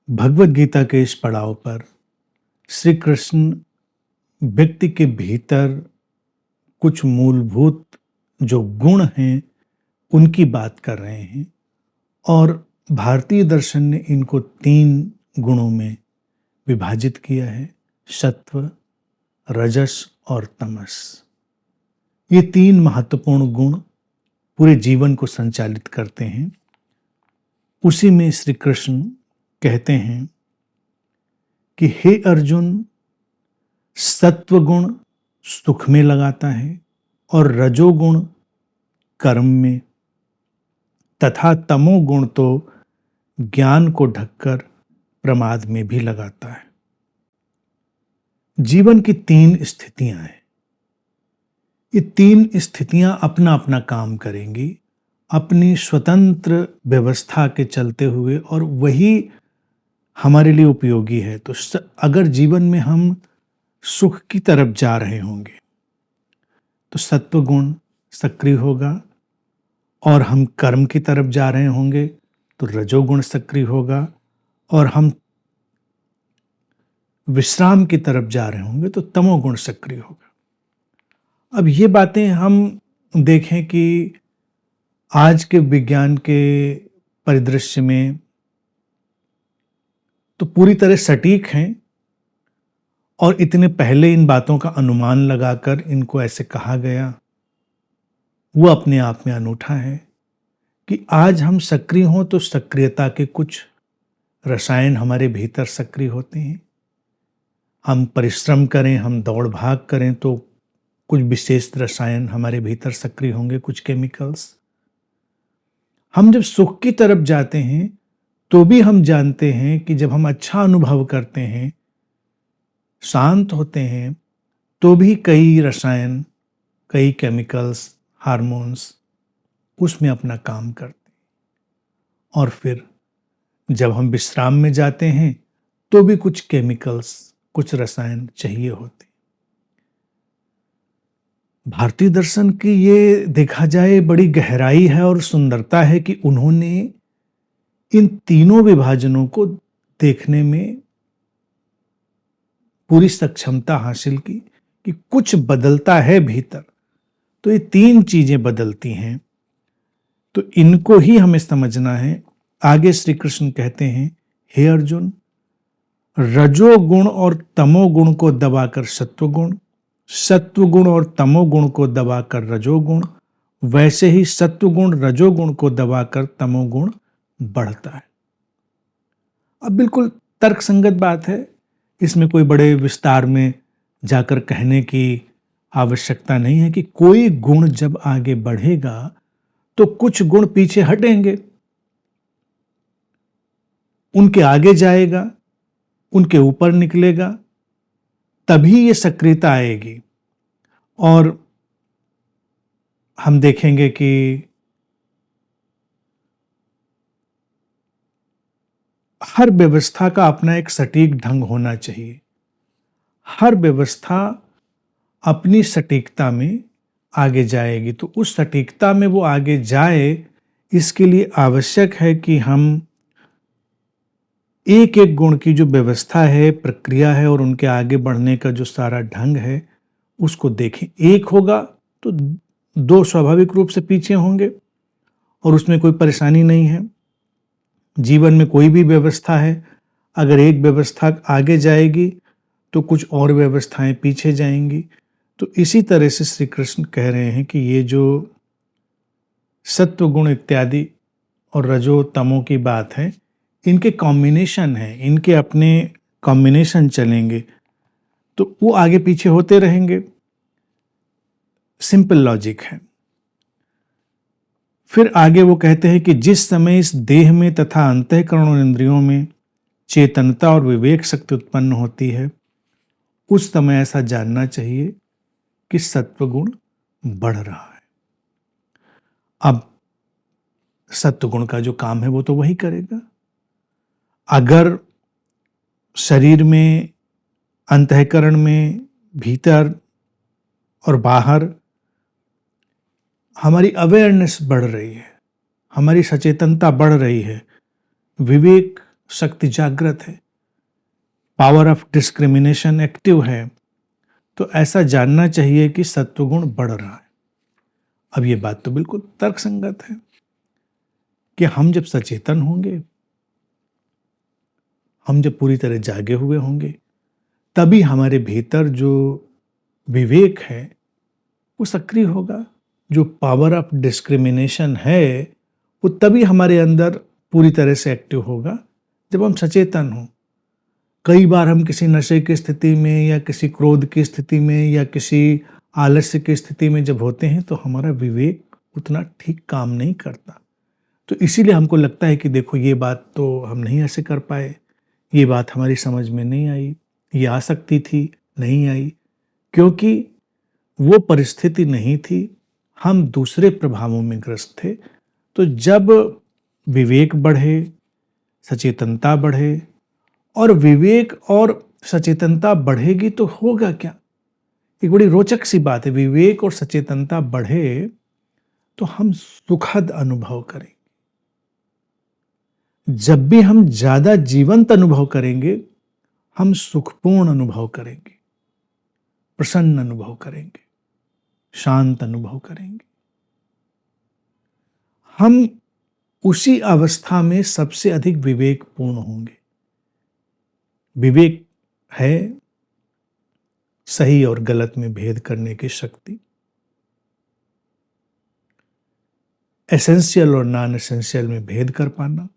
भगवत गीता के इस पड़ाव पर श्री कृष्ण व्यक्ति के भीतर कुछ मूलभूत जो गुण हैं उनकी बात कर रहे हैं और भारतीय दर्शन ने इनको 3 गुणों में विभाजित किया है। सत्व, रजस और तमस। ये 3 महत्वपूर्ण गुण पूरे जीवन को संचालित करते हैं। उसी में श्री कृष्ण कहते हैं कि हे अर्जुन, सत्वगुण सुख में लगाता है और रजोगुण कर्म में तथा तमोगुण तो ज्ञान को ढककर प्रमाद में भी लगाता है। जीवन की 3 स्थितियां हैं। ये 3 स्थितियां अपना अपना काम करेंगी अपनी स्वतंत्र व्यवस्था के चलते हुए और वही हमारे लिए उपयोगी है। तो अगर जीवन में हम सुख की तरफ जा रहे होंगे तो सत्वगुण सक्रिय होगा और हम कर्म की तरफ जा रहे होंगे तो रजोगुण सक्रिय होगा और हम विश्राम की तरफ जा रहे होंगे तो तमोगुण सक्रिय होगा। अब ये बातें हम देखें कि आज के विज्ञान के परिदृश्य में तो पूरी तरह सटीक हैं और इतने पहले इन बातों का अनुमान लगाकर इनको ऐसे कहा गया, वो अपने आप में अनूठा है कि आज हम सक्रिय हों तो सक्रियता के कुछ रसायन हमारे भीतर सक्रिय होते हैं। हम परिश्रम करें, हम दौड़ भाग करें तो कुछ विशेष रसायन हमारे भीतर सक्रिय होंगे, कुछ केमिकल्स। हम जब सुख की तरफ जाते हैं तो भी हम जानते हैं कि जब हम अच्छा अनुभव करते हैं, शांत होते हैं, तो भी कई रसायन, कई केमिकल्स, हार्मोन्स उसमें अपना काम करते हैं। और फिर जब हम विश्राम में जाते हैं तो भी कुछ केमिकल्स, कुछ रसायन चाहिए होते हैं। भारतीय दर्शन की ये देखा जाए बड़ी गहराई है और सुंदरता है कि उन्होंने इन तीनों विभाजनों को देखने में पूरी सक्षमता हासिल की कि कुछ बदलता है भीतर तो ये 3 चीजें बदलती हैं। तो इनको ही हमें समझना है। आगे श्री कृष्ण कहते हैं, हे अर्जुन, रजोगुण और तमोगुण को दबाकर सत्वगुण, सत्वगुण और तमोगुण को दबाकर रजोगुण, वैसे ही सत्वगुण रजोगुण को दबाकर तमोगुण बढ़ता है। अब बिल्कुल तर्कसंगत बात है, इसमें कोई बड़े विस्तार में जाकर कहने की आवश्यकता नहीं है कि कोई गुण जब आगे बढ़ेगा तो कुछ गुण पीछे हटेंगे, उनके आगे जाएगा, उनके ऊपर निकलेगा, तभी ये सक्रियता आएगी। और हम देखेंगे कि हर व्यवस्था का अपना एक सटीक ढंग होना चाहिए। हर व्यवस्था अपनी सटीकता में आगे जाएगी, तो उस सटीकता में वो आगे जाए, इसके लिए आवश्यक है कि हम एक एक गुण की जो व्यवस्था है, प्रक्रिया है और उनके आगे बढ़ने का जो सारा ढंग है उसको देखें। एक होगा तो 2 स्वाभाविक रूप से पीछे होंगे और उसमें कोई परेशानी नहीं है। जीवन में कोई भी व्यवस्था है, अगर एक व्यवस्था आगे जाएगी तो कुछ और व्यवस्थाएं पीछे जाएंगी। तो इसी तरह से श्री कृष्ण कह रहे हैं कि ये जो सत्व गुण इत्यादि और रजो तमो की बात है, इनके कॉम्बिनेशन है, इनके अपने कॉम्बिनेशन चलेंगे तो वो आगे पीछे होते रहेंगे। सिंपल लॉजिक है। फिर आगे वो कहते हैं कि जिस समय इस देह में तथा अंतःकरण और इंद्रियों में चेतनता और विवेक शक्ति उत्पन्न होती है, उस समय ऐसा जानना चाहिए कि सत्वगुण बढ़ रहा है। अब सत्वगुण का जो काम है वो तो वही करेगा। अगर शरीर में, अंतःकरण में, भीतर और बाहर हमारी अवेयरनेस बढ़ रही है, हमारी सचेतनता बढ़ रही है, विवेक शक्ति जागृत है, पावर ऑफ डिस्क्रिमिनेशन एक्टिव है, तो ऐसा जानना चाहिए कि सत्वगुण बढ़ रहा है। अब ये बात तो बिल्कुल तर्कसंगत है कि हम जब सचेतन होंगे, हम जब पूरी तरह जागे हुए होंगे, तभी हमारे भीतर जो विवेक है वो सक्रिय होगा। जो पावर ऑफ डिस्क्रिमिनेशन है वो तभी हमारे अंदर पूरी तरह से एक्टिव होगा जब हम सचेतन हों। कई बार हम किसी नशे की स्थिति में या किसी क्रोध की स्थिति में या किसी आलस्य की स्थिति में जब होते हैं तो हमारा विवेक उतना ठीक काम नहीं करता। तो इसीलिए हमको लगता है कि देखो ये बात तो हम नहीं ऐसे कर पाए, ये बात हमारी समझ में नहीं आई, ये आ सकती थी, नहीं आई, क्योंकि वो परिस्थिति नहीं थी, हम दूसरे प्रभावों में ग्रस्त थे। तो जब विवेक बढ़े, सचेतनता बढ़े, और विवेक और सचेतनता बढ़ेगी तो होगा क्या? एक बड़ी रोचक सी बात है, विवेक और सचेतनता बढ़े तो हम सुखद अनुभव करेंगे। जब भी हम ज्यादा जीवंत अनुभव करेंगे, हम सुखपूर्ण अनुभव करेंगे, प्रसन्न अनुभव करेंगे, शांत अनुभव करेंगे। हम उसी अवस्था में सबसे अधिक विवेकपूर्ण होंगे। विवेक है सही और गलत में भेद करने की शक्ति, एसेंशियल और नॉन एसेंशियल में भेद कर पाना,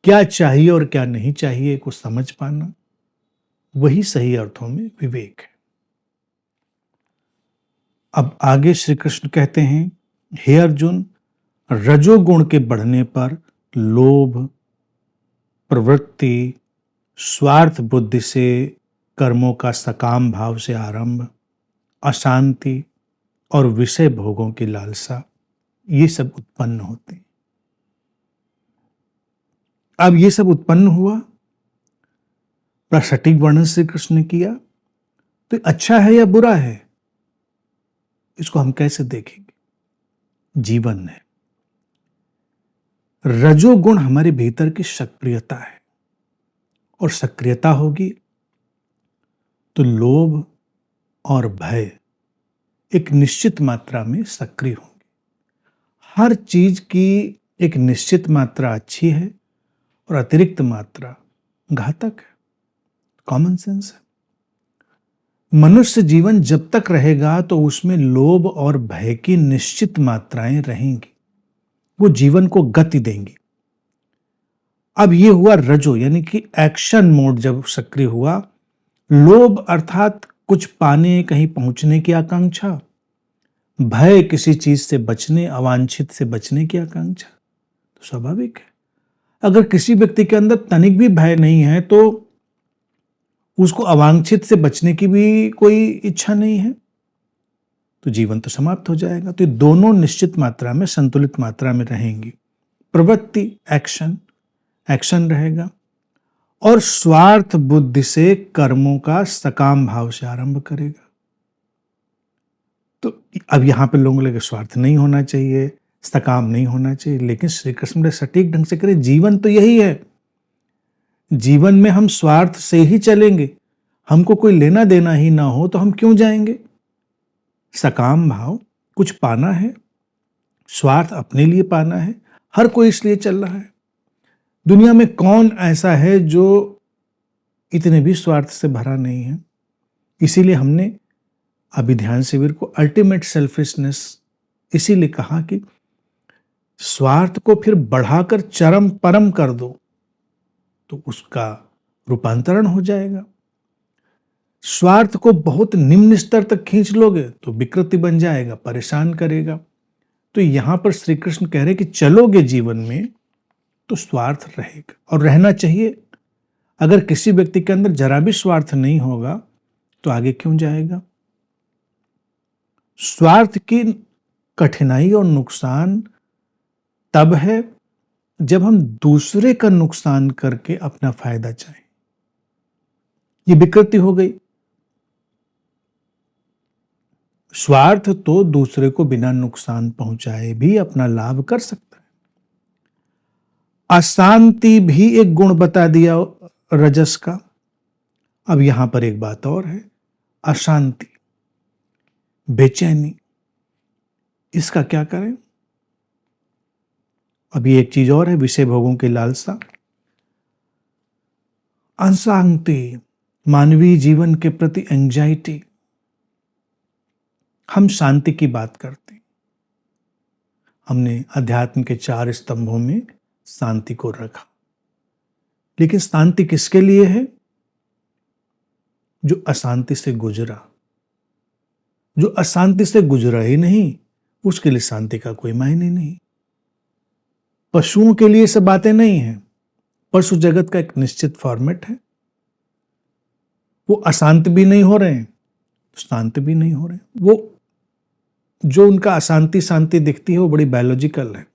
क्या चाहिए और क्या नहीं चाहिए को समझ पाना, वही सही अर्थों में विवेक है। अब आगे श्री कृष्ण कहते हैं, हे अर्जुन, रजोगुण के बढ़ने पर लोभ, प्रवृत्ति, स्वार्थ बुद्धि से कर्मों का सकाम भाव से आरंभ, अशांति और विषय भोगों की लालसा, ये सब उत्पन्न होते हैं। अब ये सब उत्पन्न हुआ, बड़ा सटीक वर्णन श्री कृष्ण ने किया। तो अच्छा है या बुरा है, इसको हम कैसे देखेंगे? जीवन है। रजोगुण हमारे भीतर की सक्रियता है, और सक्रियता होगी तो लोभ और भय एक निश्चित मात्रा में सक्रिय होंगे। हर चीज की एक निश्चित मात्रा अच्छी है और अतिरिक्त मात्रा घातक है। कॉमन सेंस है। मनुष्य जीवन जब तक रहेगा तो उसमें लोभ और भय की निश्चित मात्राएं रहेंगी, वो जीवन को गति देंगी। अब ये हुआ रजो, यानी कि एक्शन मोड जब सक्रिय हुआ। लोभ अर्थात कुछ पाने, कहीं पहुंचने की आकांक्षा, भय किसी चीज से बचने, अवांछित से बचने की आकांक्षा। तो स्वाभाविक है, अगर किसी व्यक्ति के अंदर तनिक भी भय नहीं है तो उसको अवांछित से बचने की भी कोई इच्छा नहीं है, तो जीवन तो समाप्त हो जाएगा। तो ये दोनों निश्चित मात्रा में, संतुलित मात्रा में रहेंगी। प्रवृत्ति, एक्शन रहेगा, और स्वार्थ बुद्धि से कर्मों का सकाम भाव से आरंभ करेगा। तो अब यहां पे लोगों को लगे स्वार्थ नहीं होना चाहिए, सकाम नहीं होना चाहिए, लेकिन श्री कृष्ण ने सटीक ढंग से करे, जीवन तो यही है। जीवन में हम स्वार्थ से ही चलेंगे, हमको कोई लेना देना ही ना हो तो हम क्यों जाएंगे? सकाम भाव, कुछ पाना है, स्वार्थ अपने लिए पाना है, हर कोई इसलिए चल रहा है। दुनिया में कौन ऐसा है जो इतने भी स्वार्थ से भरा नहीं है? इसीलिए हमने अभिध्यान शिविर को अल्टीमेट सेल्फिशनेस इसीलिए कहा कि स्वार्थ को फिर बढ़ाकर चरम परम कर दो तो उसका रूपांतरण हो जाएगा। स्वार्थ को बहुत निम्न स्तर तक खींच लोगे तो विकृति बन जाएगा, परेशान करेगा। तो यहां पर श्री कृष्ण कह रहे कि चलोगे जीवन में तो स्वार्थ रहेगा और रहना चाहिए। अगर किसी व्यक्ति के अंदर जरा भी स्वार्थ नहीं होगा तो आगे क्यों जाएगा? स्वार्थ की कठिनाई और नुकसान तब है जब हम दूसरे का नुकसान करके अपना फायदा चाहें। ये विकृति हो गई। स्वार्थ तो दूसरे को बिना नुकसान पहुंचाए भी अपना लाभ कर सकता है, अशांति भी एक गुण बता दिया रजस का। अब यहां पर एक बात और है, अशांति, बेचैनी, इसका क्या करें? अभी एक चीज और है, विषय भोगों की लालसा। अशांति, मानवीय जीवन के प्रति एंजाइटी। हम शांति की बात करते हैं, हमने अध्यात्म के 4 स्तंभों में शांति को रखा, लेकिन शांति किसके लिए है? जो अशांति से गुजरा। जो अशांति से गुजरा ही नहीं, उसके लिए शांति का कोई मायने नहीं। पशुओं के लिए सब बातें नहीं है। पशु जगत का एक निश्चित फॉर्मेट है, वो अशांत भी नहीं हो रहे हैं, शांत भी नहीं हो रहे हैं। वो जो उनका अशांति शांति दिखती है वो बड़ी बायोलॉजिकल है।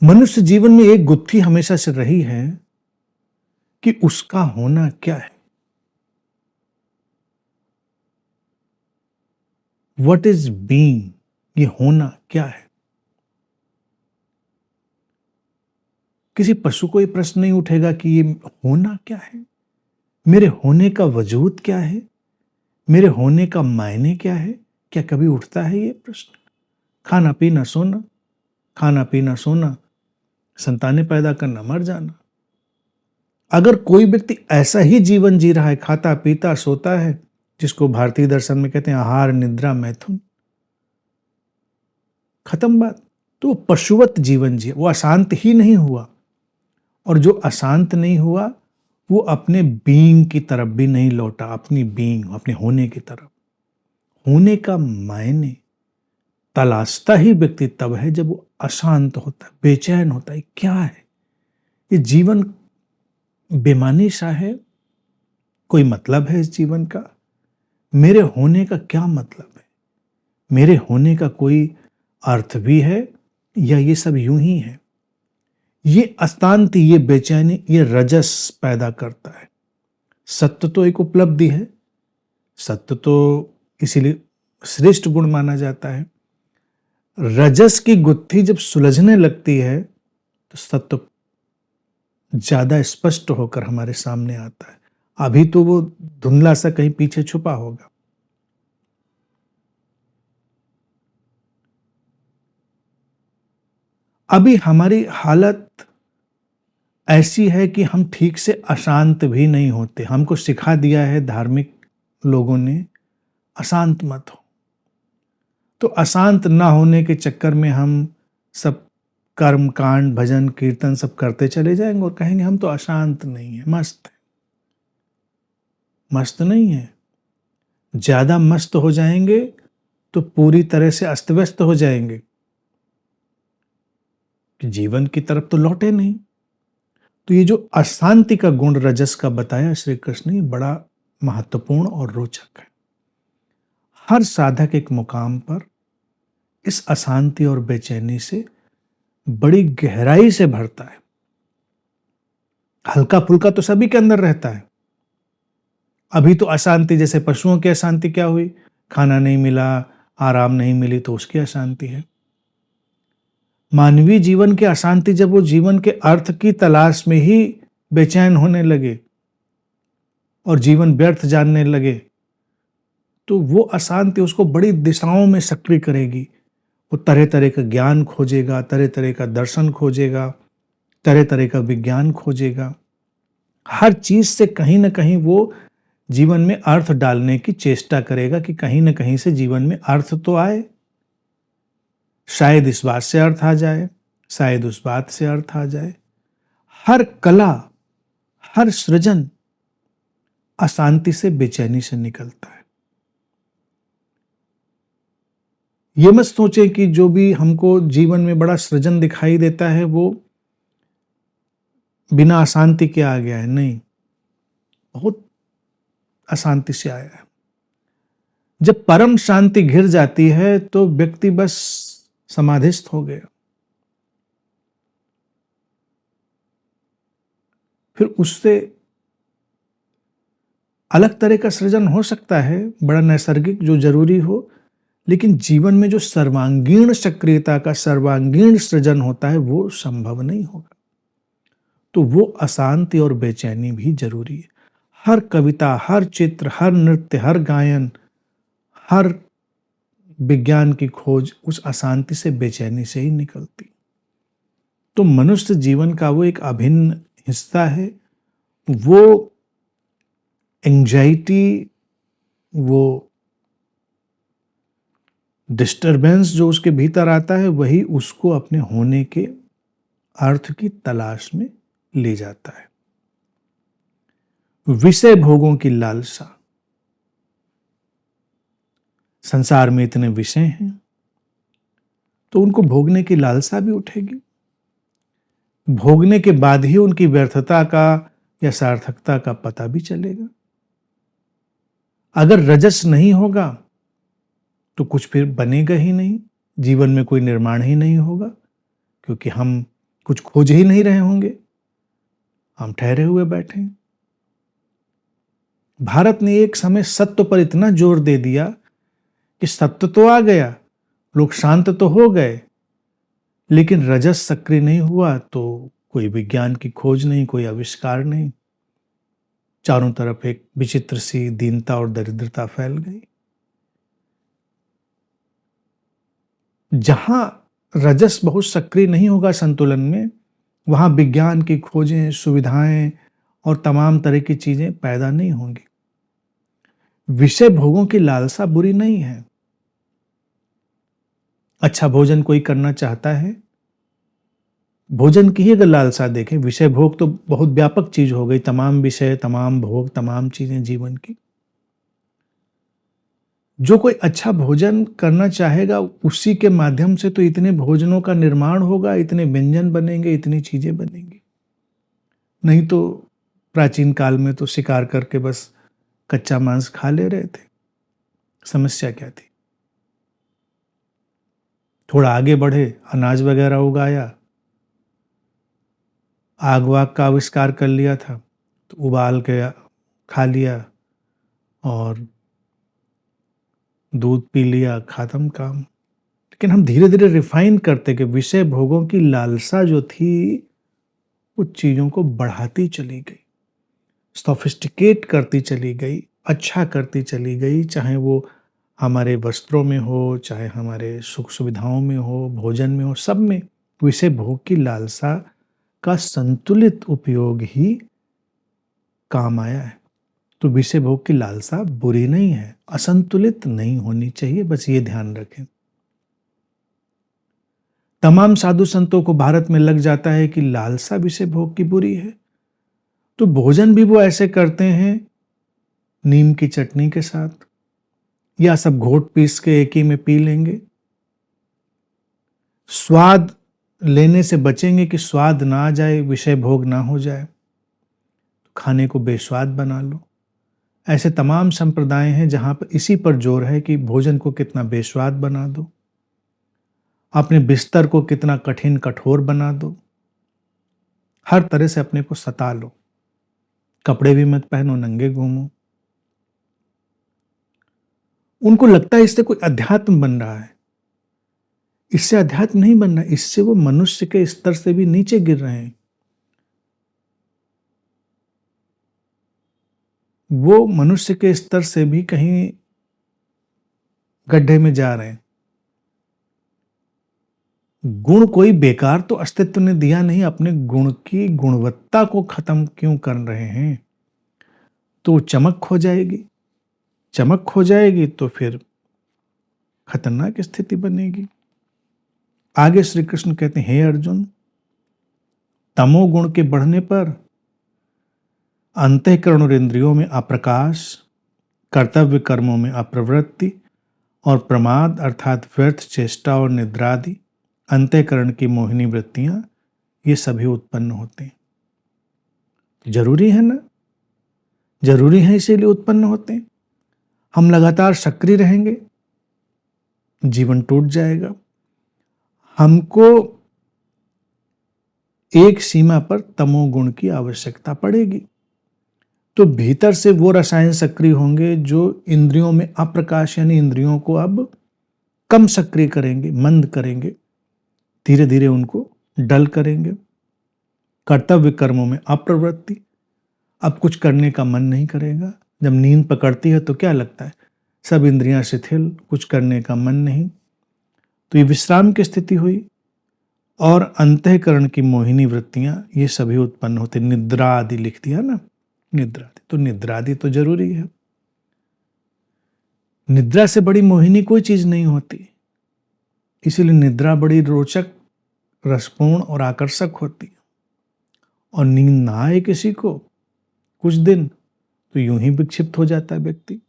मनुष्य जीवन में एक गुत्थी हमेशा से रही है कि उसका होना क्या है। व्हाट इज बीइंग, ये होना क्या है। किसी पशु को ये प्रश्न नहीं उठेगा कि ये होना क्या है, मेरे होने का वजूद क्या है, मेरे होने का मायने क्या है। क्या कभी उठता है ये प्रश्न? खाना पीना सोना, खाना पीना सोना, संतानें पैदा करना, मर जाना। अगर कोई व्यक्ति ऐसा ही जीवन जी रहा है, खाता पीता सोता है, जिसको भारतीय दर्शन में कहते हैं आहार निद्रा मैथुन, खत्म बात, तो वो पशुवत जीवन जिए, वो अशांत ही नहीं हुआ। और जो अशांत नहीं हुआ वो अपने बीइंग की तरफ भी नहीं लौटा, अपनी बीइंग, अपने होने की तरफ। होने का मायने तलाशता ही व्यक्ति तब है जब वो अशांत होता है, बेचैन होता है। क्या है ये जीवन? बेमानी सा है, कोई मतलब है इस जीवन का? मेरे होने का क्या मतलब है? मेरे होने का कोई अर्थ भी है या ये सब यूं ही है? ये अशांति, ये बेचैनी, ये रजस पैदा करता है। सत्य तो एक उपलब्धि है, सत्य तो इसीलिए श्रेष्ठ गुण माना जाता है। रजस की गुत्थी जब सुलझने लगती है तो सत्य ज्यादा स्पष्ट होकर हमारे सामने आता है। अभी तो वो धुंधला सा कहीं पीछे छुपा होगा। अभी हमारी हालत ऐसी है कि हम ठीक से अशांत भी नहीं होते। हमको सिखा दिया है धार्मिक लोगों ने, अशांत मत हो। तो अशांत ना होने के चक्कर में हम सब कर्म कांड भजन कीर्तन सब करते चले जाएंगे और कहेंगे हम तो अशांत नहीं है, मस्त है। मस्त नहीं है। ज्यादा मस्त हो जाएंगे तो पूरी तरह से अस्त व्यस्त हो जाएंगे कि जीवन की तरफ तो लौटे नहीं। तो ये जो अशांति का गुण रजस का बताया श्री कृष्ण ने, बड़ा महत्वपूर्ण और रोचक है। हर साधक एक मुकाम पर इस अशांति और बेचैनी से बड़ी गहराई से भरता है। हल्का फुल्का तो सभी के अंदर रहता है। अभी तो अशांति, जैसे पशुओं की अशांति क्या हुई, खाना नहीं मिला, आराम नहीं मिली, तो उसकी अशांति है। मानवीय जीवन की अशांति जब वो जीवन के अर्थ की तलाश में ही बेचैन होने लगे और जीवन व्यर्थ जानने लगे, तो वो अशांति उसको बड़ी दिशाओं में सक्रिय करेगी। वो तरह तरह का ज्ञान खोजेगा, तरह तरह का दर्शन खोजेगा, तरह तरह का विज्ञान खोजेगा। हर चीज से कहीं ना कहीं वो जीवन में अर्थ डालने की चेष्टा करेगा कि कहीं ना कहीं से जीवन में अर्थ तो आए। शायद इस बात से अर्थ आ जाए, शायद उस बात से अर्थ आ जाए। हर कला, हर सृजन अशांति से, बेचैनी से निकलता है। ये मत सोचे कि जो भी हमको जीवन में बड़ा सृजन दिखाई देता है वो बिना अशांति के आ गया है। नहीं, बहुत अशांति से आया है। जब परम शांति घिर जाती है तो व्यक्ति बस समाधिस्थ हो गया। फिर उससे अलग तरह का सृजन हो सकता है, बड़ा नैसर्गिक, जो जरूरी हो, लेकिन जीवन में जो सर्वांगीण सक्रियता का सर्वांगीण सृजन होता है वो संभव नहीं होगा। तो वो अशांति और बेचैनी भी जरूरी है। हर कविता, हर चित्र, हर नृत्य, हर गायन, हर विज्ञान की खोज उस अशांति से, बेचैनी से ही निकलती। तो मनुष्य जीवन का वो एक अभिन्न हिस्सा है। वो एंजाइटी, वो डिस्टरबेंस जो उसके भीतर आता है, वही उसको अपने होने के अर्थ की तलाश में ले जाता है। विषय भोगों की लालसा। संसार में इतने विषय हैं तो उनको भोगने की लालसा भी उठेगी। भोगने के बाद ही उनकी व्यर्थता का या सार्थकता का पता भी चलेगा। अगर रजस नहीं होगा तो कुछ फिर बनेगा ही नहीं, जीवन में कोई निर्माण ही नहीं होगा, क्योंकि हम कुछ खोज ही नहीं रहे होंगे, हम ठहरे हुए बैठे हैं। भारत ने एक समय सत्य पर इतना जोर दे दिया कि सत्य तो आ गया, लोग शांत तो हो गए, लेकिन रजस सक्रिय नहीं हुआ तो कोई विज्ञान की खोज नहीं, कोई आविष्कार नहीं। चारों तरफ एक विचित्र सी दीनता और दरिद्रता फैल गई। जहां रजस बहुत सक्रिय नहीं होगा संतुलन में, वहां विज्ञान की खोजें, सुविधाएं और तमाम तरह की चीजें पैदा नहीं होंगी। विषय भोगों की लालसा बुरी नहीं है। अच्छा भोजन कोई करना चाहता है, भोजन की ही अगर लालसा देखें, विषय भोग तो बहुत व्यापक चीज हो गई, तमाम विषय, तमाम भोग, तमाम चीजें जीवन की। जो कोई अच्छा भोजन करना चाहेगा, उसी के माध्यम से तो इतने भोजनों का निर्माण होगा, इतने व्यंजन बनेंगे, इतनी चीजें बनेंगी। नहीं तो प्राचीन काल में तो शिकार करके बस कच्चा मांस खा ले रहे थे। समस्या क्या थी? थोड़ा आगे बढ़े, अनाज वगैरह उगाया, आग वाग का आविष्कार कर लिया था, तो उबाल के खा लिया और दूध पी लिया, खत्म काम। लेकिन हम धीरे धीरे रिफाइन करते कि विषय भोगों की लालसा जो थी वो चीजों को बढ़ाती चली गई, सोफिस्टिकेट करती चली गई, अच्छा करती चली गई, चाहे वो हमारे वस्त्रों में हो, चाहे हमारे सुख सुविधाओं में हो, भोजन में हो, सब में विषय भोग की लालसा का संतुलित उपयोग ही काम आया है। तो विषय भोग की लालसा बुरी नहीं है, असंतुलित नहीं होनी चाहिए, बस ये ध्यान रखें। तमाम साधु संतों को भारत में लग जाता है कि लालसा विषय भोग की बुरी है, तो भोजन भी वो ऐसे करते हैं नीम की चटनी के साथ, या सब घोट पीस के एक ही में पी लेंगे। स्वाद लेने से बचेंगे कि स्वाद ना आ जाए, विषय भोग ना हो जाए, खाने को बेस्वाद बना लो। ऐसे तमाम संप्रदाय हैं जहां पर इसी पर जोर है कि भोजन को कितना बेस्वाद बना दो, अपने बिस्तर को कितना कठिन कठोर बना दो, हर तरह से अपने को सता लो, कपड़े भी मत पहनो, नंगे घूमो। उनको लगता है इससे कोई अध्यात्म बन रहा है। इससे अध्यात्म नहीं बन रहा, इससे वो मनुष्य के स्तर से भी नीचे गिर रहे हैं। वो मनुष्य के स्तर से भी कहीं गड्ढे में जा रहे हैं। गुण कोई बेकार तो अस्तित्व ने दिया नहीं, अपने गुण की गुणवत्ता को खत्म क्यों कर रहे हैं? तो चमक खो जाएगी, चमक खो जाएगी तो फिर खतरनाक स्थिति बनेगी। आगे श्री कृष्ण कहते हैं, हे अर्जुन, तमोगुण के बढ़ने पर अंतःकरण और इंद्रियों में अप्रकाश, कर्तव्य कर्मों में अप्रवृत्ति और प्रमाद अर्थात व्यर्थ चेष्टा और निद्रा आदि अंतःकरण की मोहिनी वृत्तियां, ये सभी उत्पन्न होते हैं। जरूरी है ना, जरूरी है, इसीलिए उत्पन्न होते हैं। हम लगातार सक्रिय रहेंगे, जीवन टूट जाएगा। हमको एक सीमा पर तमोगुण की आवश्यकता पड़ेगी, तो भीतर से वो रसायन सक्रिय होंगे जो इंद्रियों में अप्रकाश यानी इंद्रियों को अब कम सक्रिय करेंगे, मंद करेंगे, धीरे धीरे उनको डल करेंगे। कर्तव्य कर्मों में अप्रवृत्ति, अब कुछ करने का मन नहीं करेगा। जब नींद पकड़ती है तो क्या लगता है, सब इंद्रियां शिथिल, कुछ करने का मन नहीं। तो ये विश्राम की स्थिति हुई। और अंतःकरण की मोहिनी वृत्तियां ये सभी उत्पन्न होते। निद्रा आदि लिख दिया ना, निद्रा आदि, तो निद्रा आदि तो जरूरी है। निद्रा से बड़ी मोहिनी कोई चीज नहीं होती, इसीलिए निद्रा बड़ी रोचक, रसपूर्ण और आकर्षक होती है। और नींद ना आए किसी को कुछ दिन तो यूं ही विक्षिप्त हो जाता है व्यक्ति।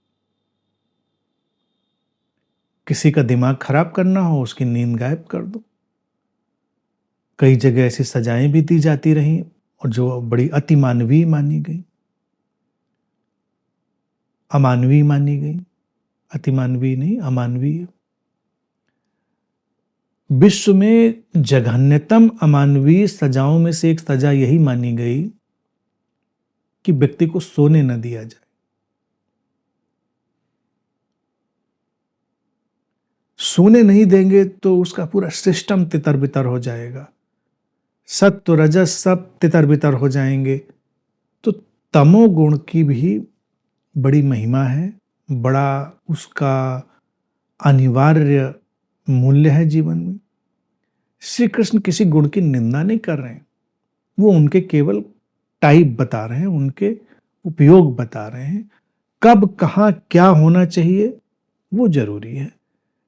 किसी का दिमाग खराब करना हो, उसकी नींद गायब कर दो। कई जगह ऐसी सजाएं भी दी जाती रहीं और जो बड़ी अति मानवीय मानी गई, अमानवीय मानी गई। अति मानवीय नहीं, अमानवीय। विश्व में जघन्यतम अमानवीय सजाओं में से एक सजा यही मानी गई कि व्यक्ति को सोने न दिया जाए। सोने नहीं देंगे तो उसका पूरा सिस्टम तितर बितर हो जाएगा। सत्व रजस सब तितर बितर हो जाएंगे। तो तमोगुण की भी बड़ी महिमा है, बड़ा उसका अनिवार्य मूल्य है जीवन में। श्री कृष्ण किसी गुण की निंदा नहीं कर रहे हैं, वो उनके केवल टाइप बता रहे हैं, उनके उपयोग बता रहे हैं। कब कहाँ क्या होना चाहिए वो जरूरी है।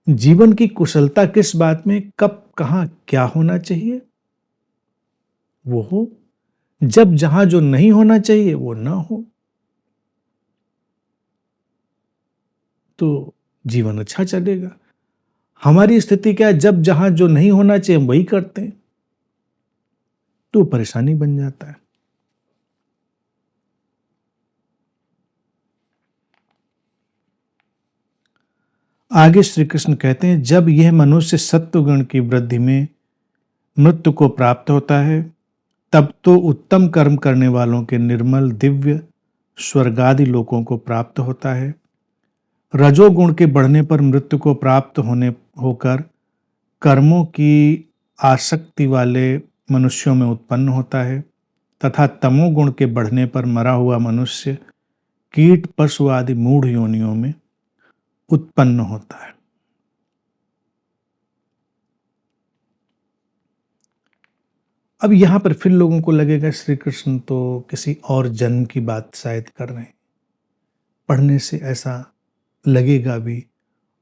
जीवन की कुशलता किस बात में, कब कहाँ क्या होना चाहिए वो हो। जब जहां जो नहीं होना चाहिए वो ना हो, तो जीवन अच्छा चलेगा। हमारी स्थिति क्या है, जब जहां जो नहीं होना चाहिए हम वही करते हैं, तो परेशानी बन जाता है। आगे श्री कृष्ण कहते हैं, जब यह मनुष्य सत्वगुण की वृद्धि में मृत्यु को प्राप्त होता है, तब तो उत्तम कर्म करने वालों के निर्मल दिव्य स्वर्गादि लोकों को प्राप्त होता है। रजोगुण के बढ़ने पर मृत्यु को प्राप्त होकर कर्मों की आसक्ति वाले मनुष्यों में उत्पन्न होता है, तथा तमोगुण के बढ़ने पर मरा हुआ मनुष्य कीट पशु आदि मूढ़ योनियों में उत्पन्न होता है। अब यहां पर फिर लोगों को लगेगा श्री कृष्ण तो किसी और जन्म की बात शायद कर रहे हैं। पढ़ने से ऐसा लगेगा भी,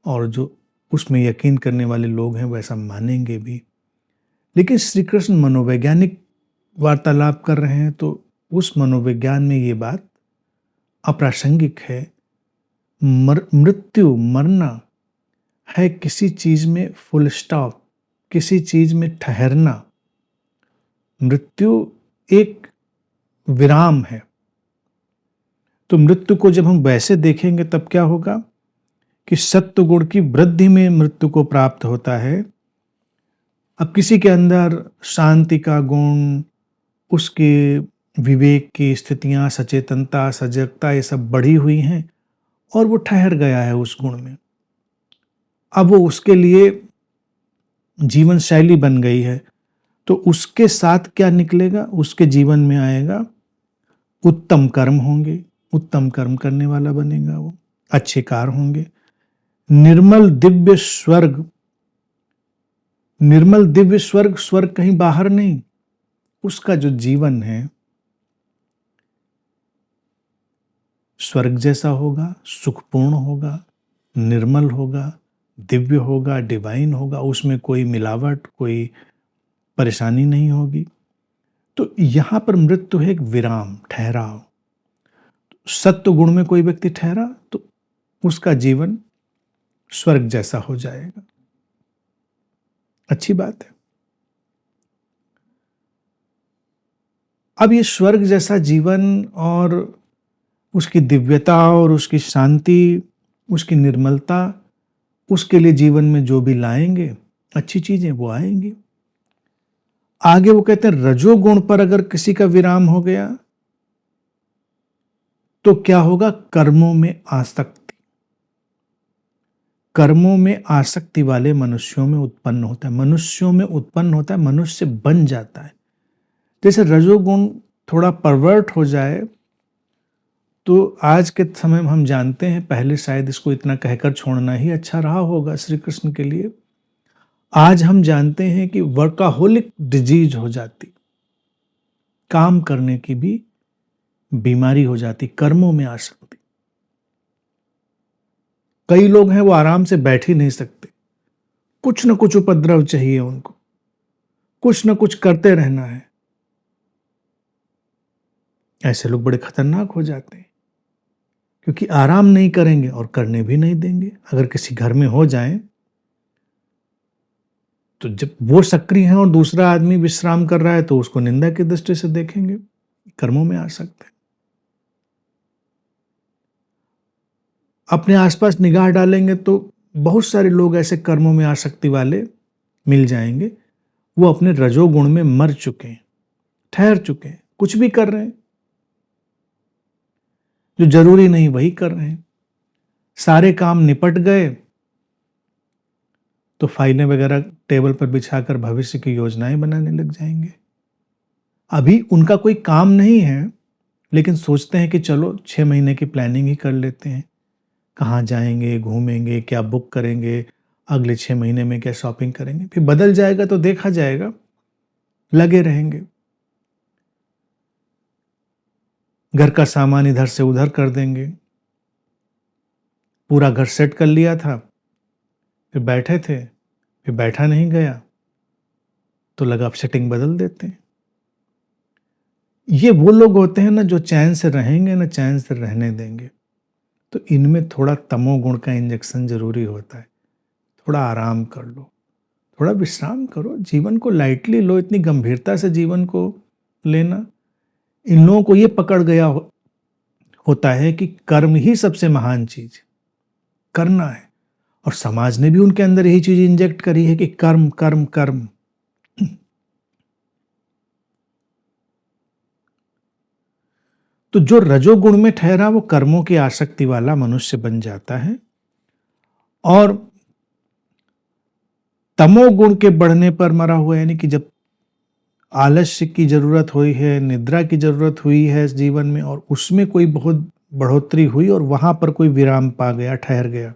और जो उसमें यकीन करने वाले लोग हैं वो ऐसा मानेंगे भी। लेकिन श्री कृष्ण मनोवैज्ञानिक वार्तालाप कर रहे हैं, तो उस मनोविज्ञान में ये बात अप्रासंगिक है। मृत्यु, मरना है किसी चीज में फुल स्टॉप, किसी चीज में ठहरना। मृत्यु एक विराम है। तो मृत्यु को जब हम वैसे देखेंगे तब क्या होगा कि सत्व गुण की वृद्धि में मृत्यु को प्राप्त होता है। अब किसी के अंदर शांति का गुण, उसके विवेक की स्थितियां, सचेतनता, सजगता, ये सब बढ़ी हुई हैं और वो ठहर गया है उस गुण में। अब वो उसके लिए जीवन शैली बन गई है। तो उसके साथ क्या निकलेगा, उसके जीवन में आएगा उत्तम कर्म होंगे, उत्तम कर्म करने वाला बनेगा वो, अच्छे कार्य होंगे, निर्मल दिव्य स्वर्ग। निर्मल दिव्य स्वर्ग, स्वर्ग कहीं बाहर नहीं, उसका जो जीवन है स्वर्ग जैसा होगा, सुखपूर्ण होगा, निर्मल होगा, दिव्य होगा, डिवाइन होगा। उसमें कोई मिलावट, कोई परेशानी नहीं होगी। तो यहां पर मृत्यु है एक विराम, ठहराव। सत्व गुण में कोई व्यक्ति ठहरा तो उसका जीवन स्वर्ग जैसा हो जाएगा। अच्छी बात है। अब ये स्वर्ग जैसा जीवन और उसकी दिव्यता और उसकी शांति, उसकी निर्मलता, उसके लिए जीवन में जो भी लाएंगे अच्छी चीजें वो आएंगी। आगे वो कहते हैं रजोगुण पर अगर किसी का विराम हो गया तो क्या होगा, कर्मों में आसक्ति। कर्मों में आसक्ति वाले मनुष्यों में उत्पन्न होता है। मनुष्यों में उत्पन्न होता है, मनुष्य बन जाता है। जैसे रजोगुण थोड़ा परवर्ट हो जाए तो आज के समय में हम जानते हैं, पहले शायद इसको इतना कहकर छोड़ना ही अच्छा रहा होगा श्री कृष्ण के लिए। आज हम जानते हैं कि वर्काहोलिक डिजीज हो जाती, काम करने की भी बीमारी हो जाती, कर्मों में आसक्ति। कई लोग हैं वो आराम से बैठ ही नहीं सकते, कुछ न कुछ उपद्रव चाहिए उनको, कुछ न कुछ करते रहना है। ऐसे लोग बड़े खतरनाक हो जाते हैं, क्योंकि आराम नहीं करेंगे और करने भी नहीं देंगे। अगर किसी घर में हो जाए तो जब वो सक्रिय हैं और दूसरा आदमी विश्राम कर रहा है तो उसको निंदा की दृष्टि से देखेंगे, कर्मों में आ सकते हैं। अपने आसपास निगाह डालेंगे तो बहुत सारे लोग ऐसे कर्मों में आसक्ति वाले मिल जाएंगे। वो अपने रजोगुण में मर चुके हैं, ठहर चुके हैं, कुछ भी कर रहे हैं, जो जरूरी नहीं वही कर रहे हैं। सारे काम निपट गए तो फाइलें वगैरह टेबल पर बिछाकर भविष्य की योजनाएं बनाने लग जाएंगे। अभी उनका कोई काम नहीं है, लेकिन सोचते हैं कि चलो 6 महीने की प्लानिंग ही कर लेते हैं, कहाँ जाएंगे, घूमेंगे, क्या बुक करेंगे, अगले 6 महीने में क्या शॉपिंग करेंगे। फिर बदल जाएगा तो देखा जाएगा, लगे रहेंगे। घर का सामान इधर से उधर कर देंगे, पूरा घर सेट कर लिया था, फिर बैठे थे, फिर बैठा नहीं गया तो लगा अब सेटिंग बदल देते हैं। ये वो लोग होते हैं ना जो चैन से रहेंगे ना चैन से रहने देंगे। तो इनमें थोड़ा तमोगुण का इंजेक्शन जरूरी होता है। थोड़ा आराम कर लो, थोड़ा विश्राम करो, जीवन को लाइटली लो। इतनी गंभीरता से जीवन को लेना, इन लोगों को ये पकड़ गया होता है कि कर्म ही सबसे महान चीज करना है, और समाज ने भी उनके अंदर यही चीज इंजेक्ट करी है कि कर्म कर्म कर्म। तो जो रजोगुण में ठहरा वो कर्मों की आसक्ति वाला मनुष्य बन जाता है, और तमोगुण के बढ़ने पर मरा हुआ, यानी कि जब आलस्य की जरूरत हुई है, निद्रा की जरूरत हुई है जीवन में, और उसमें कोई बहुत बढ़ोतरी हुई और वहां पर कोई विराम पा गया, ठहर गया,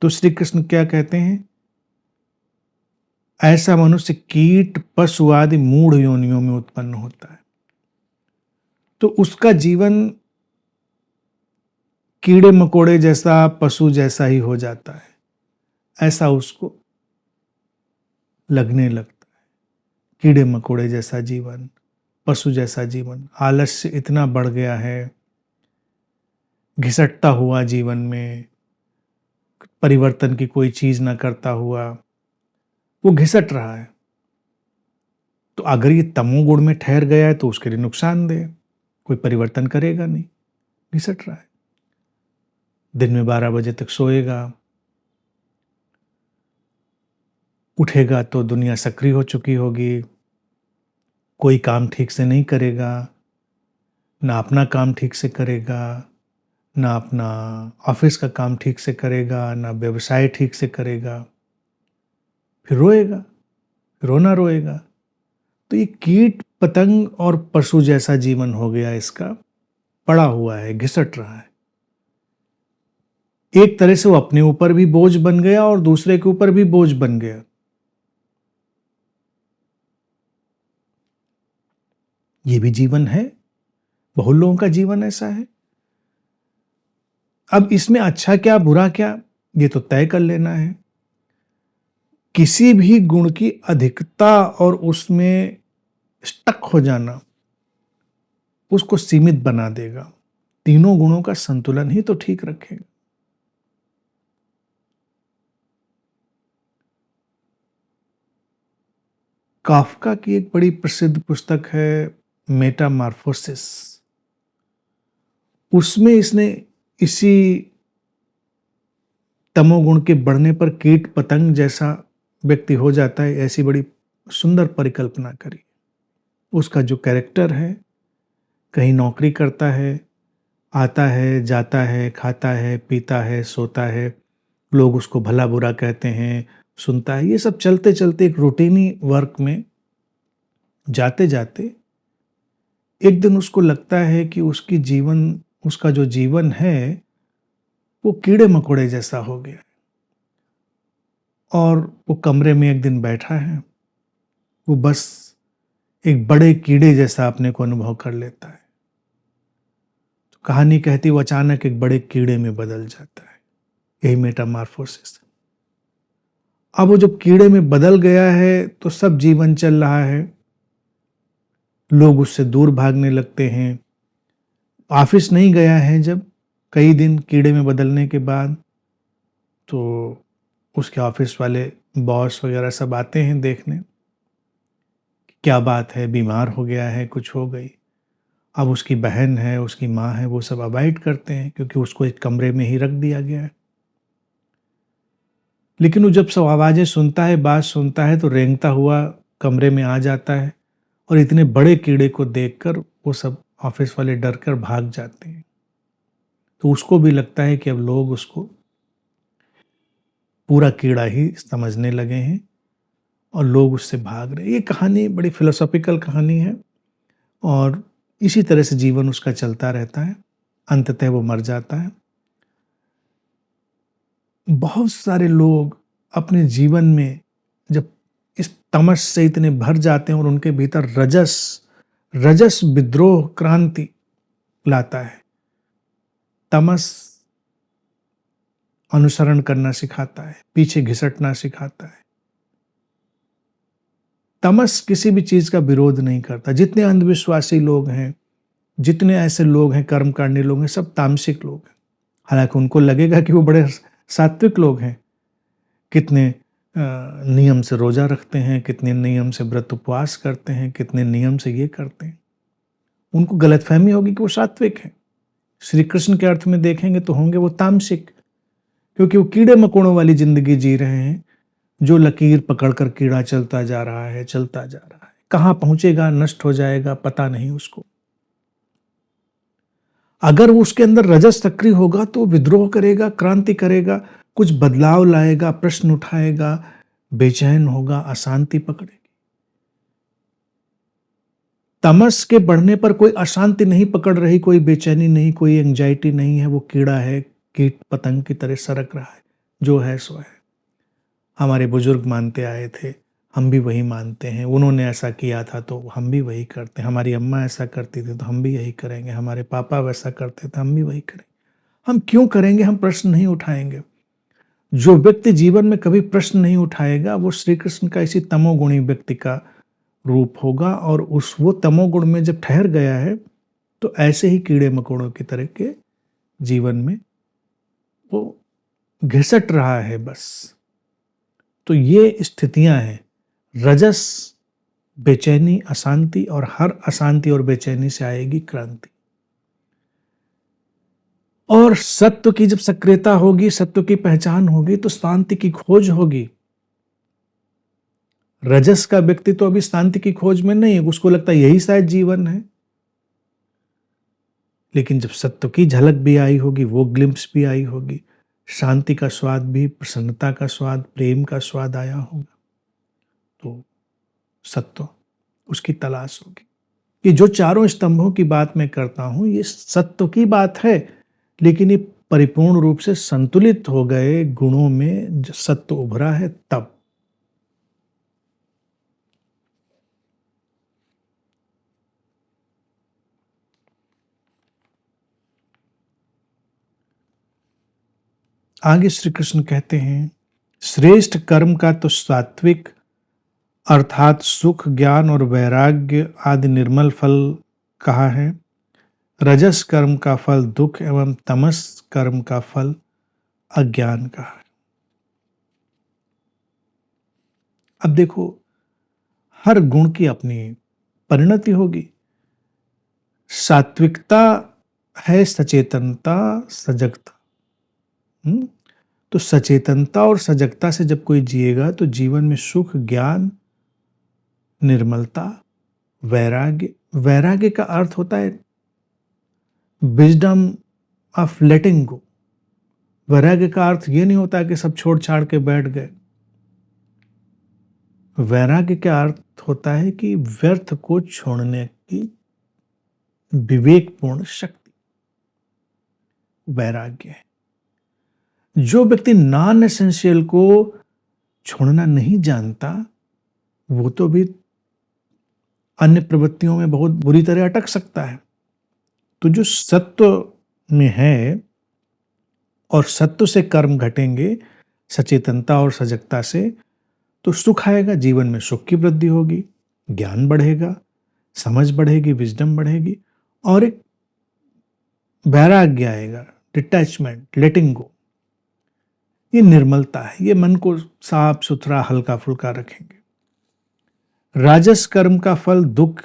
तो श्री कृष्ण क्या कहते हैं? ऐसा मनुष्य कीट पशु आदि मूढ़ योनियों में उत्पन्न होता है। तो उसका जीवन कीड़े मकोड़े जैसा, पशु जैसा ही हो जाता है, ऐसा उसको लगने लगता है। कीड़े मकोड़े जैसा जीवन, पशु जैसा जीवन, आलस्य इतना बढ़ गया है, घिसटता हुआ जीवन में, परिवर्तन की कोई चीज ना करता हुआ वो घिसट रहा है। तो अगर ये तमोगुण में ठहर गया है तो उसके लिए नुकसानदेह, कोई परिवर्तन करेगा नहीं, घिसट रहा है। दिन में 12 बजे तक सोएगा, उठेगा तो दुनिया सक्रिय हो चुकी होगी, कोई काम ठीक से नहीं करेगा, ना अपना काम ठीक से करेगा, ना अपना ऑफिस का काम ठीक से करेगा, ना व्यवसाय ठीक से करेगा, फिर रोएगा, रोना रोएगा। तो ये कीट पतंग और पशु जैसा जीवन हो गया इसका, पड़ा हुआ है, घिसट रहा है। एक तरह से वो अपने ऊपर भी बोझ बन गया और दूसरे के ऊपर भी बोझ बन गया। ये भी जीवन है, बहुत लोगों का जीवन ऐसा है। अब इसमें अच्छा क्या बुरा क्या, ये तो तय कर लेना है। किसी भी गुण की अधिकता और उसमें स्टक हो जाना उसको सीमित बना देगा। तीनों गुणों का संतुलन ही तो ठीक रखेगा। काफ्का की एक बड़ी प्रसिद्ध पुस्तक है मेटामॉर्फोसिस। उसमें इसने इसी तमोगुण के बढ़ने पर कीट पतंग जैसा व्यक्ति हो जाता है, ऐसी बड़ी सुंदर परिकल्पना करी। उसका जो कैरेक्टर है, कहीं नौकरी करता है, आता है, जाता है, खाता है, पीता है, सोता है, लोग उसको भला बुरा कहते हैं, सुनता है। ये सब चलते चलते एक रूटीनी वर्क में जाते जाते एक दिन उसको लगता है कि उसका जो जीवन है वो कीड़े मकोड़े जैसा हो गया। और वो कमरे में एक दिन बैठा है, वो बस एक बड़े कीड़े जैसा अपने को अनुभव कर लेता है। तो कहानी कहती वो अचानक एक बड़े कीड़े में बदल जाता है। यही मेटामॉर्फोसिस। अब वो जब कीड़े में बदल गया है तो सब जीवन चल रहा है, लोग उससे दूर भागने लगते हैं। ऑफिस नहीं गया है जब कई दिन कीड़े में बदलने के बाद, तो उसके ऑफिस वाले बॉस वगैरह सब आते हैं देखने, क्या बात है, बीमार हो गया है, कुछ हो गई। अब उसकी बहन है, उसकी माँ है, वो सब अवॉइड करते हैं क्योंकि उसको एक कमरे में ही रख दिया गया है। लेकिन वो जब सब आवाज़ें सुनता है, बात सुनता है, तो रेंगता हुआ कमरे में आ जाता है और इतने बड़े कीड़े को देखकर वो सब ऑफिस वाले डर कर भाग जाते हैं। तो उसको भी लगता है कि अब लोग उसको पूरा कीड़ा ही समझने लगे हैं और लोग उससे भाग रहे हैं। ये कहानी बड़ी फिलोसॉफिकल कहानी है और इसी तरह से जीवन उसका चलता रहता है। अंततः वो मर जाता है। बहुत सारे लोग अपने जीवन में जब इस तमस से इतने भर जाते हैं और उनके भीतर रजस विद्रोह क्रांति लाता है। तमस अनुसरण करना सिखाता है, पीछे घिसटना सिखाता है। तमस किसी भी चीज का विरोध नहीं करता। जितने अंधविश्वासी लोग हैं, जितने ऐसे लोग हैं कर्मकांडी लोग हैं, सब तामसिक लोग हैं। हालांकि उनको लगेगा कि वो बड़े सात्विक लोग हैं, कितने नियम से रोजा रखते हैं, कितने नियम से व्रत उपवास करते हैं, कितने नियम से ये करते हैं। उनको गलतफहमी होगी कि वो सात्विक हैं। श्री कृष्ण के अर्थ में देखेंगे तो होंगे वो तामसिक, क्योंकि वो कीड़े मकोड़ों वाली जिंदगी जी रहे हैं। जो लकीर पकड़कर कीड़ा चलता जा रहा है, चलता जा रहा है, कहाँ पहुंचेगा, नष्ट हो जाएगा, पता नहीं उसको। अगर उसके अंदर रजस सक्रिय होगा तो विद्रोह करेगा, क्रांति करेगा, कुछ बदलाव लाएगा, प्रश्न उठाएगा, बेचैन होगा, अशांति पकड़ेगी। तमस के बढ़ने पर कोई अशांति नहीं पकड़ रही, कोई बेचैनी नहीं, कोई एंजाइटी नहीं है। वो कीड़ा है, कीट पतंग की तरह सरक रहा है, जो है सो है। हमारे बुजुर्ग मानते आए थे, हम भी वही मानते हैं। उन्होंने ऐसा किया था तो हम भी वही करते हैं। हमारी अम्मा ऐसा करती थी तो हम भी यही करेंगे। हमारे पापा वैसा करते थे, हम भी वही करेंगे। हम क्यों करेंगे? हम प्रश्न नहीं उठाएंगे। जो व्यक्ति जीवन में कभी प्रश्न नहीं उठाएगा वो श्री कृष्ण का इसी तमोगुणी व्यक्ति का रूप होगा। और वो तमोगुण में जब ठहर गया है तो ऐसे ही कीड़े मकोड़ों की तरह के जीवन में वो घिसट रहा है बस। तो ये स्थितियां हैं, रजस, बेचैनी, अशांति, और हर अशांति और बेचैनी से आएगी क्रांति। और सत्व की जब सक्रियता होगी, सत्व की पहचान होगी तो शांति की खोज होगी। रजस का व्यक्ति तो अभी शांति की खोज में नहीं है, उसको लगता है यही शायद जीवन है। लेकिन जब सत्व की झलक भी आई होगी, वो ग्लिम्प्स भी आई होगी, शांति का स्वाद भी, प्रसन्नता का स्वाद, प्रेम का स्वाद आया होगा, तो सत्व उसकी तलाश होगी। ये जो चारों स्तंभों की बात मैं करता हूं, ये सत्व की बात है, लेकिन ये परिपूर्ण रूप से संतुलित हो गए गुणों में जो सत्व उभरा है तब। आगे श्री कृष्ण कहते हैं, श्रेष्ठ कर्म का तो सात्विक अर्थात सुख, ज्ञान और वैराग्य आदि निर्मल फल कहा है। रजस कर्म का फल दुख एवं तमस कर्म का फल अज्ञान कहा है। अब देखो, हर गुण की अपनी परिणति होगी। सात्विकता है सचेतनता, सजगता। तो सचेतनता और सजगता से जब कोई जिएगा तो जीवन में सुख, ज्ञान, निर्मलता, वैराग्य। वैराग्य का अर्थ होता है विजडम ऑफ लेटिंग गो। वैराग्य का अर्थ ये नहीं होता कि सब छोड़ छाड़ के बैठ गए। वैराग्य का अर्थ होता है कि व्यर्थ को छोड़ने की विवेकपूर्ण शक्ति वैराग्य है। जो व्यक्ति नॉन एसेंशियल को छोड़ना नहीं जानता, वो तो भी अन्य प्रवृत्तियों में बहुत बुरी तरह अटक सकता है। तो जो सत्व में है और सत्व से कर्म घटेंगे, सचेतनता और सजगता से, तो सुख आएगा, जीवन में सुख की वृद्धि होगी, ज्ञान बढ़ेगा, समझ बढ़ेगी, विजडम बढ़ेगी, और एक वैराग्य आएगा, डिटैचमेंट, लेटिंग गो। ये निर्मलता है, ये मन को साफ सुथरा हल्का फुल्का रखेंगे। राजस कर्म का फल दुख।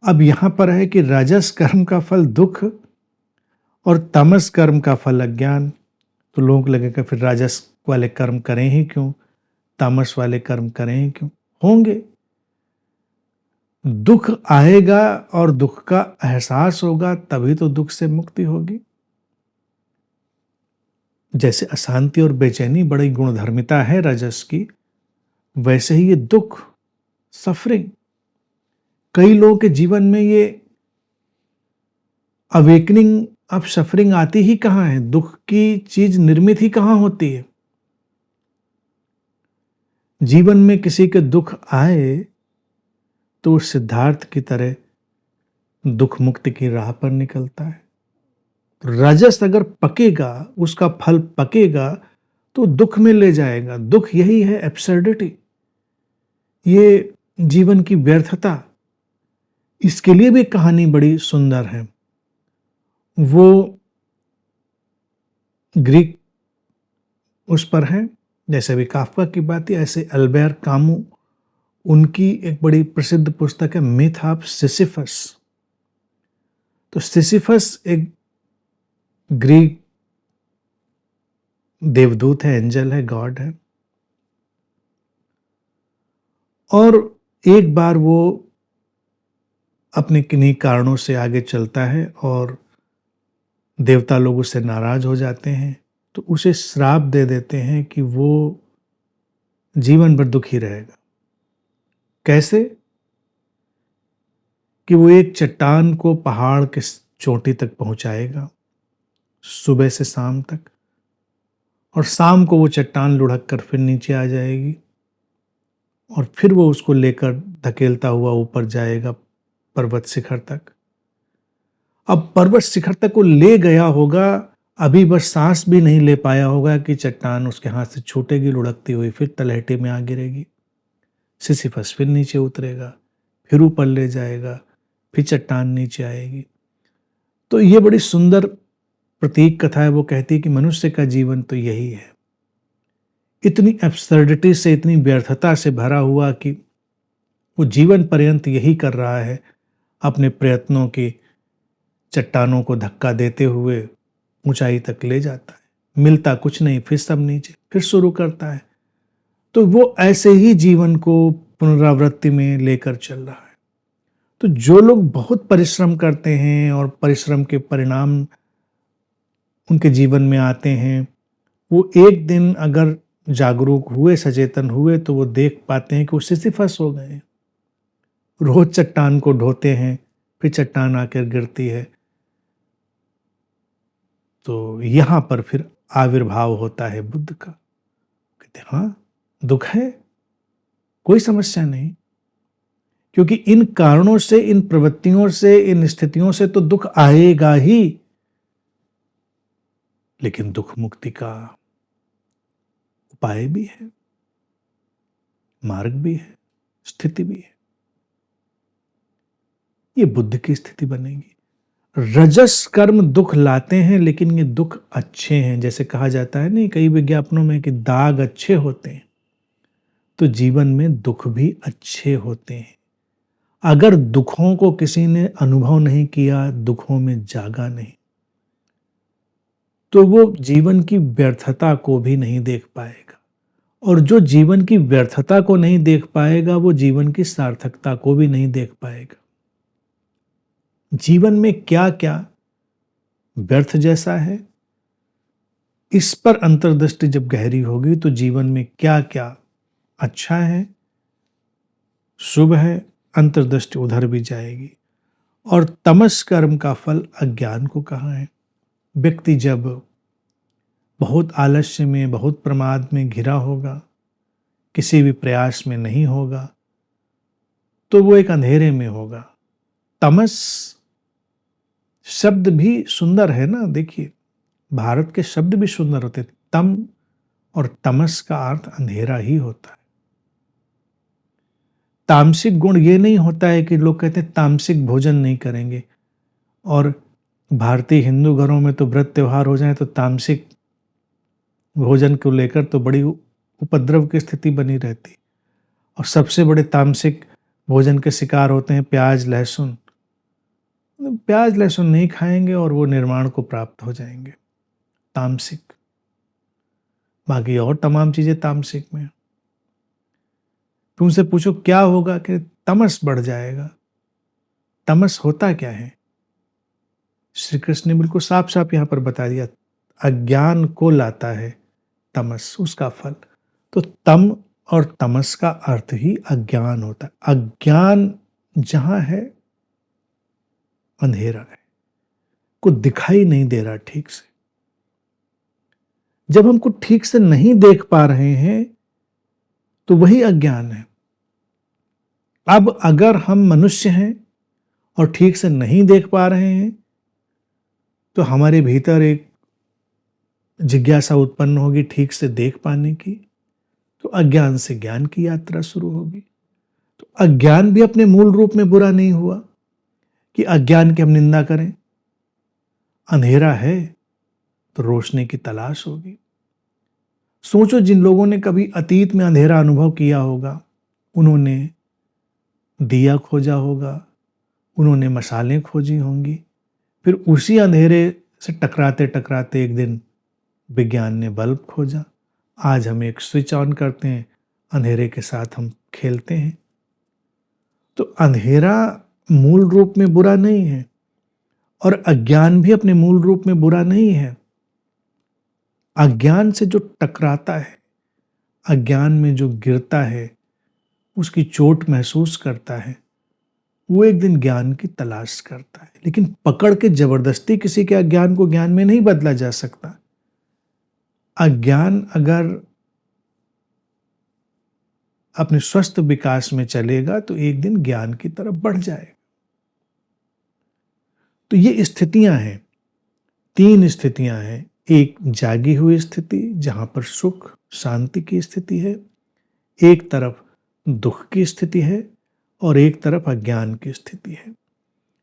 अब यहां पर है कि राजस कर्म का फल दुख और तमस कर्म का फल अज्ञान। तो लोगों को लगेगा फिर राजस वाले कर्म करें ही क्यों, तामस वाले कर्म करें ही क्यों। होंगे, दुख आएगा और दुख का एहसास होगा, तभी तो दुख से मुक्ति होगी। जैसे अशांति और बेचैनी बड़ी गुणधर्मिता है रजस की, वैसे ही ये दुख, सफरिंग, कई लोगों के जीवन में ये अवेकनिंग ऑफ सफरिंग आती ही कहां है, दुख की चीज निर्मित ही कहां होती है। जीवन में किसी के दुख आए तो सिद्धार्थ की तरह दुख मुक्ति की राह पर निकलता है। रजस अगर पकेगा, उसका फल पकेगा, तो दुख में ले जाएगा। दुख यही है एब्सर्डिटी, ये जीवन की व्यर्थता। इसके लिए भी कहानी बड़ी सुंदर है। वो ग्रीक उस पर है, जैसे भी काफ्का की बात है, ऐसे अल्बेर कामू, उनकी एक बड़ी प्रसिद्ध पुस्तक है मिथ ऑफ सिसिफस। तो सिसिफस एक ग्रीक देवदूत है, एंजल है, गॉड है, और एक बार वो अपने किन्हीं कारणों से आगे चलता है और देवता लोग उससे नाराज हो जाते हैं, तो उसे श्राप दे देते हैं कि वो जीवन भर दुखी रहेगा। कैसे? कि वो एक चट्टान को पहाड़ के चोटी तक पहुंचाएगा सुबह से शाम तक, और शाम को वो चट्टान लुढ़क कर फिर नीचे आ जाएगी, और फिर वो उसको लेकर धकेलता हुआ ऊपर जाएगा पर्वत शिखर तक। अब पर्वत शिखर तक वो ले गया होगा, अभी बस सांस भी नहीं ले पाया होगा कि चट्टान उसके हाथ से छूटेगी लुढ़कती हुई, फिर तलहटी में आ गिरेगी। सिसिफस फिर नीचे उतरेगा, फिर ऊपर ले जाएगा, फिर चट्टान नीचे आएगी। तो ये बड़ी सुंदर प्रतीक कथा है। वो कहती है कि मनुष्य का जीवन तो यही है, इतनी एब्सर्डिटी से, इतनी व्यर्थता से भरा हुआ कि वो जीवन पर्यंत यही कर रहा है, अपने प्रयत्नों की चट्टानों को धक्का देते हुए ऊंचाई तक ले जाता है। मिलता कुछ नहीं, फिर सब नीचे, फिर शुरू करता है। तो वो ऐसे ही जीवन को पुनरावृत्ति में लेकर चल रहा है। तो जो लोग बहुत परिश्रम करते हैं और परिश्रम के परिणाम उनके जीवन में आते हैं, वो एक दिन अगर जागरूक हुए, सचेतन हुए, तो वो देख पाते हैं कि वो सिसिफस हो गए। रोज चट्टान को ढोते हैं, फिर चट्टान आकर गिरती है। तो यहां पर फिर आविर्भाव होता है बुद्ध का। कहते हैं हाँ, दुख है, कोई समस्या नहीं, क्योंकि इन कारणों से, इन प्रवृत्तियों से, इन स्थितियों से तो दुख आएगा ही, लेकिन दुख मुक्ति का उपाय भी है, मार्ग भी है, स्थिति भी है। ये बुद्ध की स्थिति बनेगी। रजस कर्म दुख लाते हैं, लेकिन ये दुख अच्छे हैं। जैसे कहा जाता है नहीं कई विज्ञापनों में कि दाग अच्छे होते हैं, तो जीवन में दुख भी अच्छे होते हैं। अगर दुखों को किसी ने अनुभव नहीं किया, दुखों में जागा नहीं, तो वो जीवन की व्यर्थता को भी नहीं देख पाएगा, और जो जीवन की व्यर्थता को नहीं देख पाएगा, वो जीवन की सार्थकता को भी नहीं देख पाएगा। जीवन में क्या क्या व्यर्थ जैसा है, इस पर अंतर्दृष्टि जब गहरी होगी तो जीवन में क्या क्या अच्छा है, शुभ है, अंतर्दृष्टि उधर भी जाएगी। और तमस कर्म का फल अज्ञान को कहाँ है। व्यक्ति जब बहुत आलस्य में, बहुत प्रमाद में घिरा होगा, किसी भी प्रयास में नहीं होगा, तो वो एक अंधेरे में होगा। तमस शब्द भी सुंदर है ना, देखिए भारत के शब्द भी सुंदर होते। तम और तमस का अर्थ अंधेरा ही होता है। तामसिक गुण ये नहीं होता है कि लोग कहते हैं तामसिक भोजन नहीं करेंगे, और भारतीय हिंदू घरों में तो व्रत त्योहार हो जाए तो तामसिक भोजन को लेकर तो बड़ी उपद्रव की स्थिति बनी रहती, और सबसे बड़े तामसिक भोजन के शिकार होते हैं प्याज लहसुन। प्याज लहसुन नहीं खाएंगे और वो निर्वाण को प्राप्त हो जाएंगे, तामसिक। बाकी और तमाम चीजें तामसिक में। तुमसे पूछो क्या होगा, कि तमस बढ़ जाएगा। तमस होता क्या है, श्री कृष्ण ने बिल्कुल साफ साफ यहां पर बता दिया। अज्ञान को लाता है तमस, उसका फल। तो तम और तमस का अर्थ ही अज्ञान होता है। अज्ञान जहां है अंधेरा है, को दिखाई नहीं दे रहा ठीक से। जब हमको ठीक से नहीं देख पा रहे हैं तो वही अज्ञान है। अब अगर हम मनुष्य हैं और ठीक से नहीं देख पा रहे हैं तो हमारे भीतर एक जिज्ञासा उत्पन्न होगी ठीक से देख पाने की, तो अज्ञान से ज्ञान की यात्रा शुरू होगी। तो अज्ञान भी अपने मूल रूप में बुरा नहीं हुआ कि अज्ञान की हम निंदा करें। अंधेरा है तो रोशनी की तलाश होगी। सोचो जिन लोगों ने कभी अतीत में अंधेरा अनुभव किया होगा, उन्होंने दिया खोजा होगा, उन्होंने मशालें खोजी होंगी, फिर उसी अंधेरे से टकराते टकराते एक दिन विज्ञान ने बल्ब खोजा। आज हम एक स्विच ऑन करते हैं, अंधेरे के साथ हम खेलते हैं। तो अंधेरा मूल रूप में बुरा नहीं है, और अज्ञान भी अपने मूल रूप में बुरा नहीं है। अज्ञान से जो टकराता है, अज्ञान में जो गिरता है, उसकी चोट महसूस करता है, वो एक दिन ज्ञान की तलाश करता है। लेकिन पकड़ के जबरदस्ती किसी के अज्ञान को ज्ञान में नहीं बदला जा सकता। अज्ञान अगर अपने स्वस्थ विकास में चलेगा तो एक दिन ज्ञान की तरफ बढ़ जाएगा। तो ये स्थितियां हैं, 3 स्थितियां हैं। एक जागी हुई स्थिति जहां पर सुख शांति की स्थिति है, एक तरफ दुख की स्थिति है, और एक तरफ अज्ञान की स्थिति है।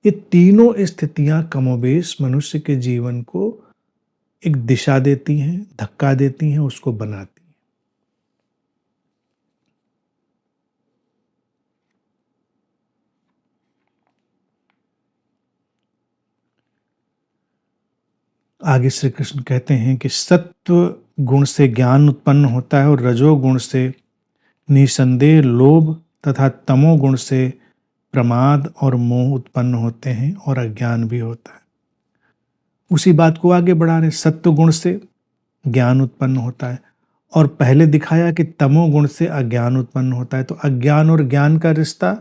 ये तीनों स्थितियां कमोबेश मनुष्य के जीवन को एक दिशा देती हैं, धक्का देती हैं, उसको बनाती हैं। आगे श्री कृष्ण कहते हैं कि सत्व गुण से ज्ञान उत्पन्न होता है, और रजोगुण से निसंदेह लोभ तथा तमोगुण से प्रमाद और मोह उत्पन्न होते हैं, और अज्ञान भी होता है। उसी बात को आगे बढ़ा रहे, सत्व गुण से ज्ञान उत्पन्न होता है, और पहले दिखाया कि तमोगुण से अज्ञान उत्पन्न होता है। तो अज्ञान और ज्ञान का रिश्ता,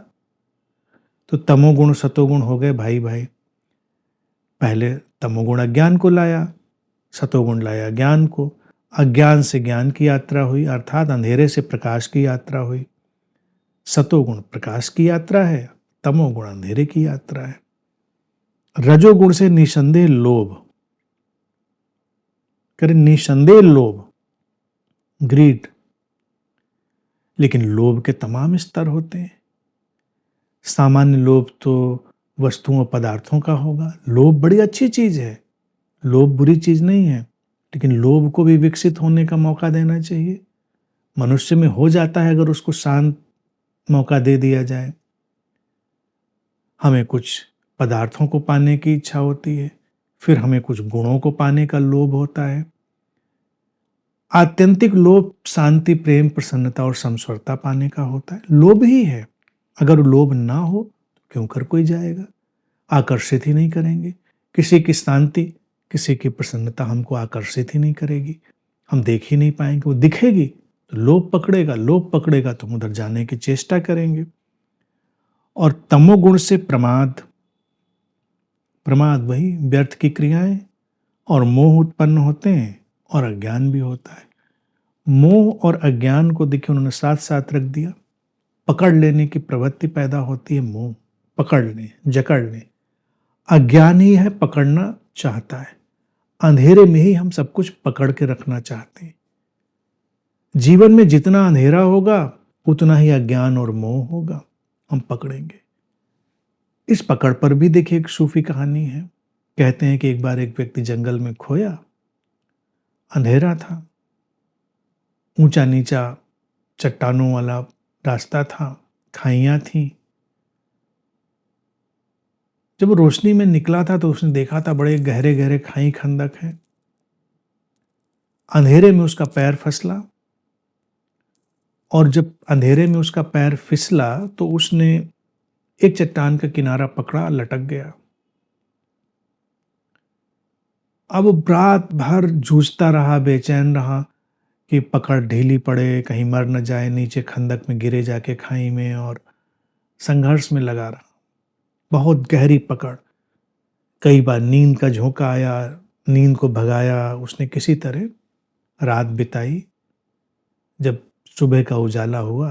तो तमोगुण सतोगुण हो गए भाई भाई। पहले तमोगुण अज्ञान को लाया, सतोगुण लाया ज्ञान को। अज्ञान से ज्ञान की यात्रा हुई, अर्थात अंधेरे से प्रकाश की यात्रा हुई। सतोगुण प्रकाश की यात्रा है, तमोगुण अंधेरे की यात्रा है। रजोगुण से निसंदेह लोभ, करें निसंदेह लोभ, ग्रीड। लेकिन लोभ के तमाम स्तर होते हैं। सामान्य लोभ तो वस्तुओं पदार्थों का होगा। लोभ बड़ी अच्छी चीज है, लोभ बुरी चीज नहीं है, लेकिन लोभ को भी विकसित होने का मौका देना चाहिए। मनुष्य में हो जाता है अगर उसको शांत मौका दे दिया जाए। हमें कुछ पदार्थों को पाने की इच्छा होती है, फिर हमें कुछ गुणों को पाने का लोभ होता है। आत्यंतिक लोभ शांति, प्रेम, प्रसन्नता और समस्वरता पाने का होता है। लोभ ही है। अगर लोभ ना हो तो क्यों कर कोई जाएगा, आकर्षित ही नहीं करेंगे। किसी की शांति, किसी की प्रसन्नता हमको आकर्षित ही नहीं करेगी, हम देख ही नहीं पाएंगे। वो दिखेगी तो लोभ पकड़ेगा, लोभ पकड़ेगा तो हम उधर जाने की चेष्टा करेंगे। और तमोगुण से प्रमाद, प्रमाद वही व्यर्थ की क्रियाएं और मोह उत्पन्न होते हैं और अज्ञान भी होता है। मोह और अज्ञान को देखिए उन्होंने साथ साथ रख दिया। पकड़ लेने की प्रवृत्ति पैदा होती है, मोह पकड़ ले, जकड़ ले। अज्ञान ही है पकड़ना चाहता है, अंधेरे में ही हम सब कुछ पकड़ के रखना चाहते हैं। जीवन में जितना अंधेरा होगा उतना ही अज्ञान और मोह होगा, हम पकड़ेंगे। इस पकड़ पर भी देखिए एक सूफी कहानी है। कहते हैं कि एक बार एक व्यक्ति जंगल में खोया, अंधेरा था, ऊंचा नीचा चट्टानों वाला रास्ता था, खाइयां थी। जब वो रोशनी में निकला था तो उसने देखा था बड़े गहरे गहरे खाई खंदक हैं। अंधेरे में उसका पैर फिसला, और जब अंधेरे में उसका पैर फिसला तो उसने एक चट्टान का किनारा पकड़ा, लटक गया। अब वो रात भर जूझता रहा, बेचैन रहा कि पकड़ ढीली पड़े, कहीं मर न जाए, नीचे खंदक में गिरे जाके खाई में, और संघर्ष में लगा रहा। बहुत गहरी पकड़। कई बार नींद का झोंका आया, नींद को भगाया उसने, किसी तरह रात बिताई। जब सुबह का उजाला हुआ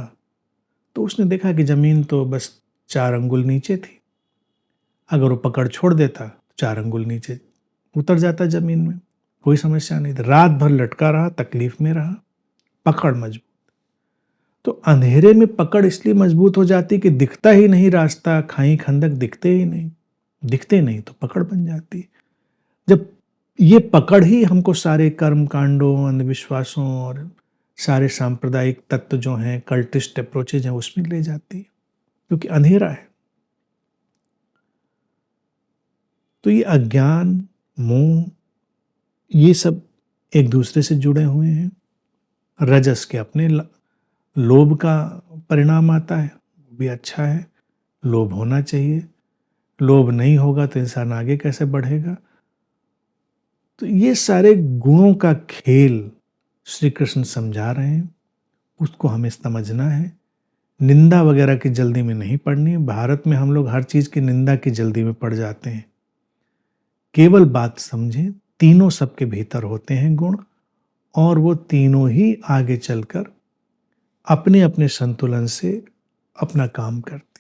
तो उसने देखा कि जमीन तो बस 4 अंगुल नीचे थी। अगर वो पकड़ छोड़ देता तो 4 अंगुल नीचे उतर जाता जमीन में, कोई समस्या नहीं थी। रात भर लटका रहा, तकलीफ में रहा, पकड़ मजबूत। तो अंधेरे में पकड़ इसलिए मजबूत हो जाती कि दिखता ही नहीं रास्ता, खाई खंदक दिखते ही नहीं, दिखते नहीं तो पकड़ बन जाती। जब ये पकड़ ही हमको सारे कर्म कांडों, अंधविश्वासों और सारे सांप्रदायिक तत्व जो हैं, कल्टिस्ट अप्रोचेज हैं, उसमें ले जाती है, क्योंकि अंधेरा है। तो ये अज्ञान, मोह, ये सब एक दूसरे से जुड़े हुए हैं। रजस के अपने लोभ का परिणाम आता है, वो भी अच्छा है, लोभ होना चाहिए। लोभ नहीं होगा तो इंसान आगे कैसे बढ़ेगा। तो ये सारे गुणों का खेल श्री कृष्ण समझा रहे हैं, उसको हमें समझना है। निंदा वगैरह की जल्दी में नहीं पड़नी है। भारत में हम लोग हर चीज की निंदा की जल्दी में पड़ जाते हैं। केवल बात समझें, तीनों सबके भीतर होते हैं गुण, और वो तीनों ही आगे चलकर अपने अपने संतुलन से अपना काम करते हैं।